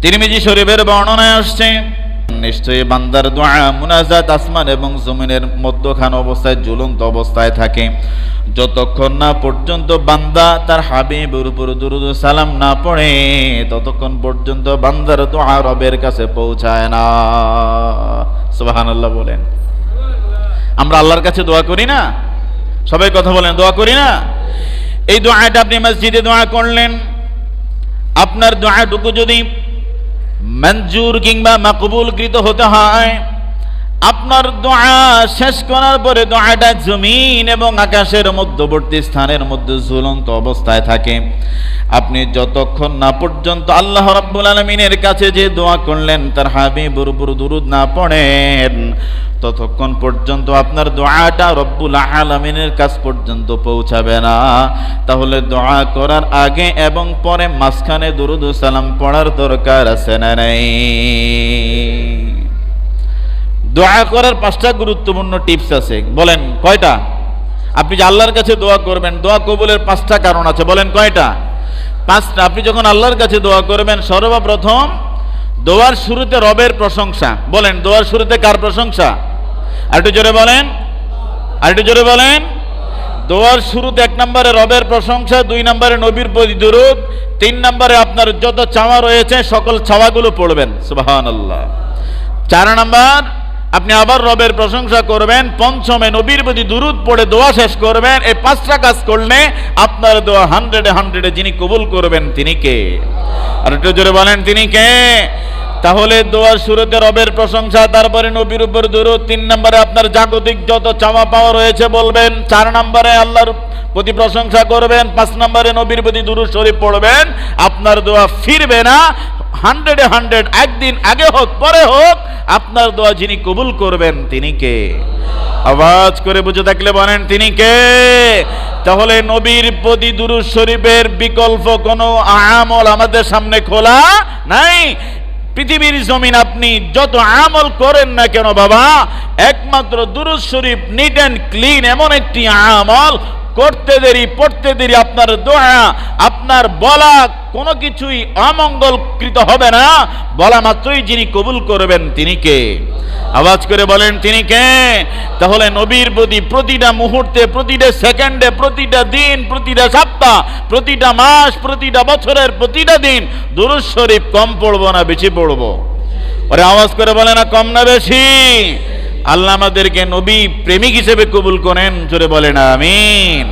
তিরমিজি শরীফের বর্ণনায় আসছে, নিশ্চয়ই বান্দার দোয়া মুনাজাত আসমান এবং জমিনের মধ্যখান অবস্থায় ঝুলন্ত অবস্থায় থাকে যতক্ষণ না পর্যন্ত বান্দা তার হাবিবের উপর দুরূদ ও সালাম না পড়ে, ততক্ষণ পর্যন্ত বান্দার দোয়া রবের কাছে পৌঁছায় না। সুবহানাল্লাহ বলেন। আমরা আল্লাহর কাছে দোয়া করি না? সবাই কথা বলেন, দোয়া করি না? এই দোয়াটা আপনি মসজিদে দোয়া করলেন, আপনার দোয়াটুকু যদি মঞ্জুর কিংবা মাকবুলকৃত হতে হয়, আপনার দোয়া শেষ করার পরে দোয়াটা জমিন এবং আকাশের মধ্যবর্তী স্থানের মধ্যে ঝুলন্ত অবস্থায় থাকে, আপনি যতক্ষণ না পর্যন্ত আল্লাহ রাব্বুল আলামিনের কাছে যে দোয়া করলেন তার হাবিবের উপর দুরূদ না পড়েন, ততক্ষণ পর্যন্ত আপনার দোয়াটা রব্বুল আলামিনের কাছ পর্যন্ত পৌঁছাবে না। তাহলে দোয়া করার আগে এবং পরে মাঝখানে দুরূদ ও সালাম পড়ার দরকার আছে না নাই? দোয়া করার 5টা গুরুত্বপূর্ণ টিপস আছে, বলেন কয়টা? আপনি যে আল্লাহর কাছে দোয়া করবেন, দোয়া কবুলের 5টা কারণ আছে, বলেন কয়টা? 5টা। আপনি যখন আল্লাহর কাছে দোয়া করবেন, সর্বপ্রথম দোয়ার শুরুতে রবের প্রশংসা। বলেন, দোয়ার শুরুতে কার প্রশংসা? আরেকটু জোরে বলেন, আরেকটু জোরে বলেন। দোয়ার শুরুতে 1 নম্বরে রবের প্রশংসা, 2 নম্বরে নবীর প্রতি দুরূদ, 3 নম্বরে আপনার যত চাওয়া রয়েছে সকল চাওয়াগুলো পড়বেন। সুবহানাল্লাহ। 4 নম্বর আপনি আবার রবের প্রশংসা করবেন, 5মে নবীর প্রতি দুরূদ পড়ে দোয়া শেষ করবেন। এই 5টা কাজ করলে আপনার দোয়া 100-100 যিনি কবুল করবেন তিনি কে? আর একটু জোরে বলেন, তিনি কে? তাহলে দোয়ার শুরুতে রবের প্রশংসা, তারপরে নবীর উপর দুরূদ, 3 নম্বরে আপনার জাগতিক যত চাওয়া পাওয়া রয়েছে বলবেন, 4 নম্বরে আল্লাহর প্রতি প্রশংসা করবেন, 5 নম্বরে নবীর প্রতি দুরূদ শরীফ পড়বেন। আপনার দোয়া ফিরবে না, 100-100 একদিন আগে হোক পরে হোক আপনার দোয়া যিনি কবুল করবেন তিনি কে? আওয়াজ করে বুঝে থাকলে বলেন, তিনি কে? তাহলে নবীর প্রতি দুরূদ শরীফের বিকল্প কোনো আমল আমাদের সামনে খোলা নাই। পৃথিবীর জমিন আপনি যত আমল করেন না কেন বাবা, একমাত্র দুরূদ শরীফ নিট অ্যান্ড ক্লিন এমন একটি আমল, করতে দেরি পড়তে দেরি আপনার দোয়া, আপনার বলা কোনো কিছুই অমঙ্গলকৃত হবে না, বলা মাত্রই যিনি কবুল করবেন তিনি কে? আওয়াজ করে বলেন, তিনি কে? তাহলে নবীর প্রতি প্রতিটা মুহূর্তে, প্রতিটা সেকেন্ডে, প্রতিটা দিন, প্রতিটা সপ্তাহ, প্রতিটা মাস, প্রতিটা বছরের প্রতিটা দিন দুরূদ শরীফ কম পড়বো না বেশি পড়বো? ওরে আওয়াজ করে বলে না, কম না বেশি? আল্লাহ আমাদেরকে নবী প্রেমিক হিসেবে কবুল করেন, জোরে বলেন আমিন।